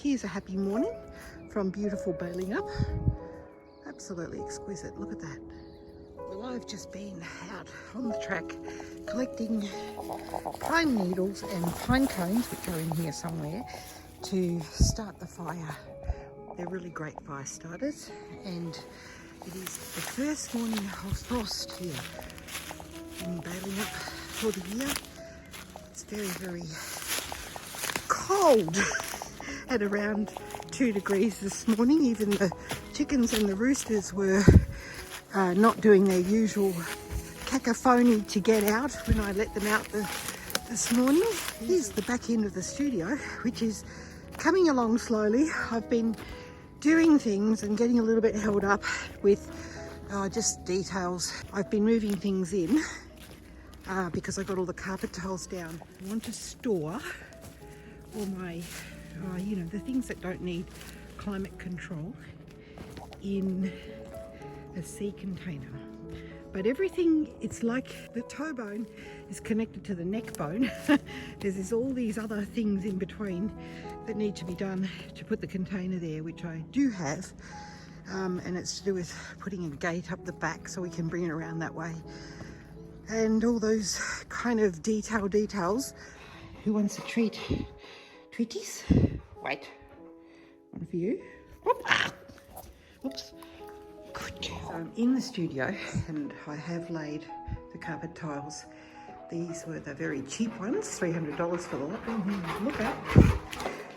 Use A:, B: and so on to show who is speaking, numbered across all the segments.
A: Here's a happy morning from beautiful Bailing Up. Absolutely exquisite, look at that. Well, I've just been out on the track collecting pine needles and pine cones, which are in here somewhere, to start the fire. They're really great fire starters, and it is the first morning of frost here in Bailing Up for the year. It's very, very cold at around 2 degrees this morning. Even the chickens and the roosters were not doing their usual cacophony to get out when I let them out this morning. Here's the back end of the studio, which is coming along slowly. I've been doing things and getting a little bit held up with just details. I've been moving things in because I got all the carpet tiles down. I want to store all my the things that don't need climate control in a sea container. But everything, it's like the toe bone is connected to the neck bone. There's all these other things in between that need to be done to put the container there, which I do have. And it's to do with putting a gate up the back so we can bring it around that way. And all those kind of details. Who wants a treat? Treaties? Wait. One for you. Oops. Good job. So I'm in the studio and I have laid the carpet tiles. These were the very cheap ones, $300 for the lot. Look at.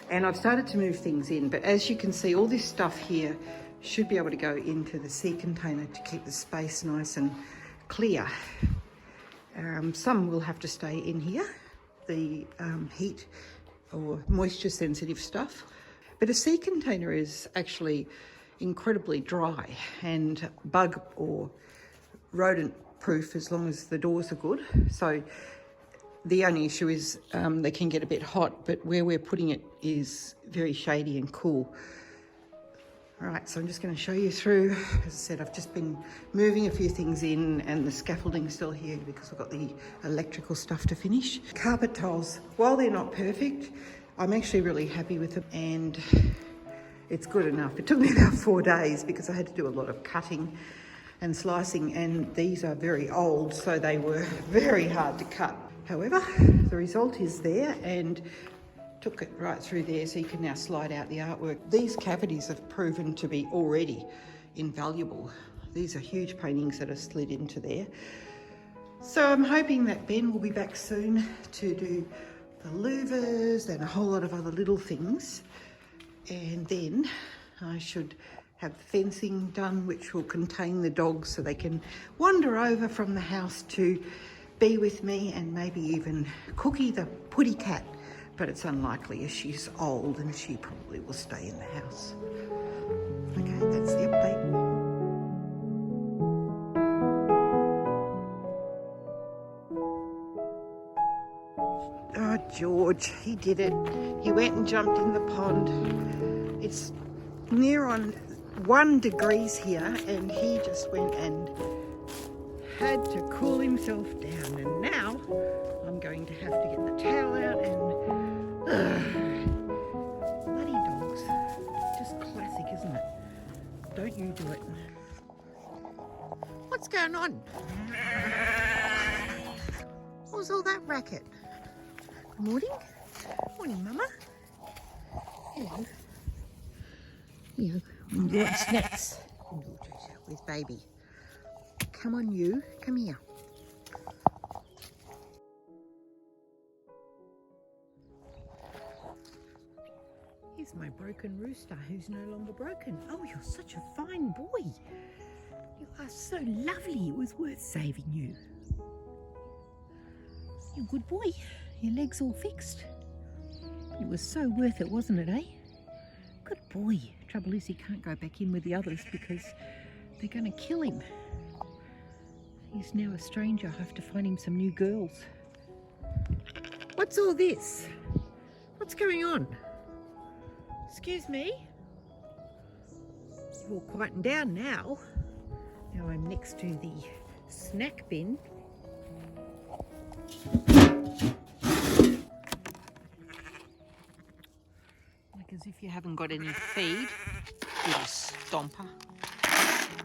A: And I've started to move things in, but as you can see, all this stuff here should be able to go into the sea container to keep the space nice and clear. Some will have to stay in here, the heat or moisture sensitive stuff. But a sea container is actually incredibly dry and bug or rodent proof as long as the doors are good. So the only issue is they can get a bit hot, but where we're putting it is very shady and cool. All right, so I'm just going to show you through. As I said, I've just been moving a few things in and the scaffolding's still here because I've got the electrical stuff to finish. Carpet tiles, while they're not perfect, I'm actually really happy with them and it's good enough. It took me about 4 days because I had to do a lot of cutting and slicing, and these are very old, so they were very hard to cut. However, the result is there and took it right through there so you can now slide out the artwork. These cavities have proven to be already invaluable. These are huge paintings that are slid into there. So I'm hoping that Ben will be back soon to do the louvers and a whole lot of other little things. And then I should have the fencing done, which will contain the dogs so they can wander over from the house to be with me, and maybe even Cookie the putty cat. But it's unlikely as she's old and she probably will stay in the house. Okay, that's the update. Oh, George, he did it. He went and jumped in the pond. It's near on 1 degree here and he just went and had to cool himself down. And now I'm going to have to get the towel out and bloody dogs. Just classic, isn't it? Don't you do it. What's going on? What was all that racket? Good morning. Morning, Mama. Hello. Hello. You want snacks? With baby. Come on, you. Come here. Here's my broken rooster who's no longer broken. Oh, you're such a fine boy. You are so lovely. It was worth saving you. You're a good boy. Your leg's all fixed. It was so worth it, wasn't it, eh? Good boy. Trouble is he can't go back in with the others because they're going to kill him. He's now a stranger. I have to find him some new girls. What's all this? What's going on? Excuse me? You're all quieting down now. Now I'm next to the snack bin. Like a Because if you haven't got any feed, little stomper.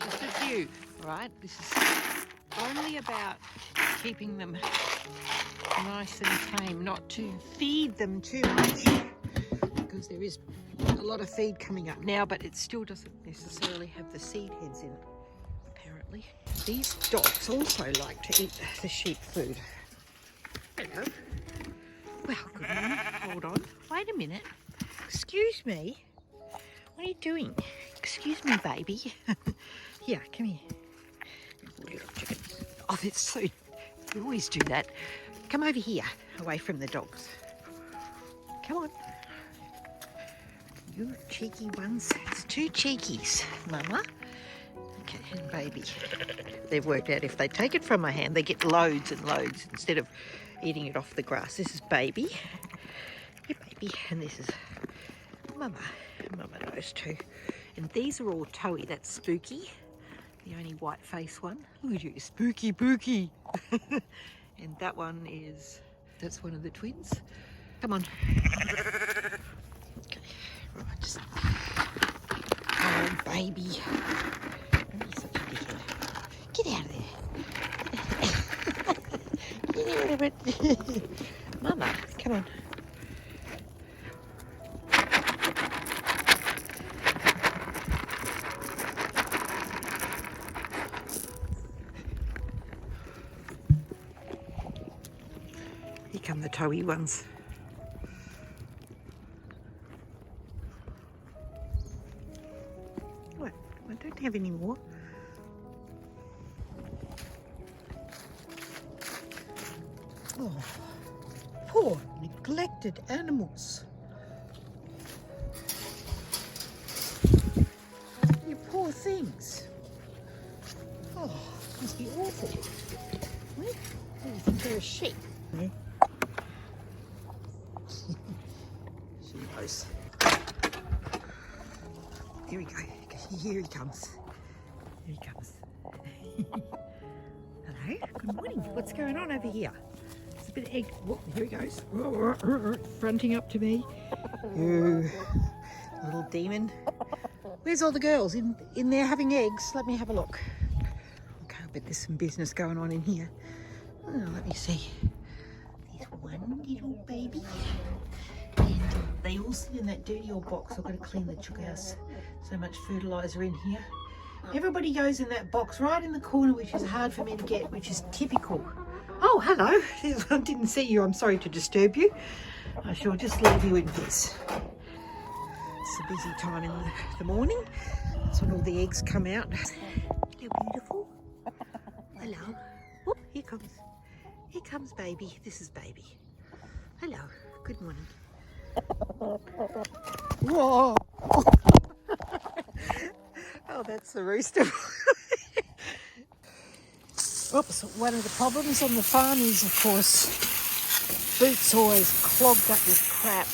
A: Just a few, right? This is only about keeping them nice and tame, not to feed them too much, because there is a lot of feed coming up now, but it still doesn't necessarily have the seed heads in it, apparently. These dogs also like to eat the sheep food. Hello. Well, good morning. Hold on. Wait a minute. Excuse me. What are you doing? Excuse me, baby. Here, come here. Little chicken. Oh, that's so... You always do that. Come over here, away from the dogs. Come on. You cheeky ones. It's two cheekies, Mama. Okay, and baby. They've worked out if they take it from my hand, they get loads and loads instead of eating it off the grass. This is baby. Here, baby. And this is Mama. Mama knows too. And these are all Toey. That's Spooky, the only white face one. Look at you, Spooky Pookie. And that one is, that's one of the twins. Come on. Okay, right, just, oh, baby. You're such a dickhead. Get out of there. Get out of it. Mama, come on. Here come the Toey ones. What? I don't have any more. Oh, poor neglected animals. You poor things. Oh, must be awful. What? You think they're a sheep? No? She knows. Here we go. Here he comes. Here he comes. Hello. Good morning. What's going on over here? It's a bit of egg. Whoa, here he goes. Fronting up to me. You little demon. Where's all the girls? In there having eggs? Let me have a look. Okay, I bet there's some business going on in here. Oh, let me see. There's one little baby. And they all sit in that dirty old box. I've got to clean the chook house. So much fertiliser in here. Everybody goes in that box right in the corner, which is hard for me to get, which is typical. Oh, hello. I didn't see you. I'm sorry to disturb you. I shall just leave you in this. It's a busy time in the morning. That's when all the eggs come out. You're beautiful. Hello. Whoop, here comes. Here comes baby. This is baby. Hello. Good morning. Whoa. Oh, that's the rooster. Oops, one of the problems on the farm is, of course, boots always clogged up with crap.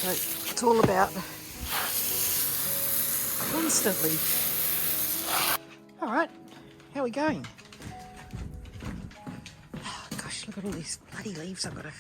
A: So it's all about constantly. All right, how are we going? Oh, gosh, look at all these bloody leaves I've got to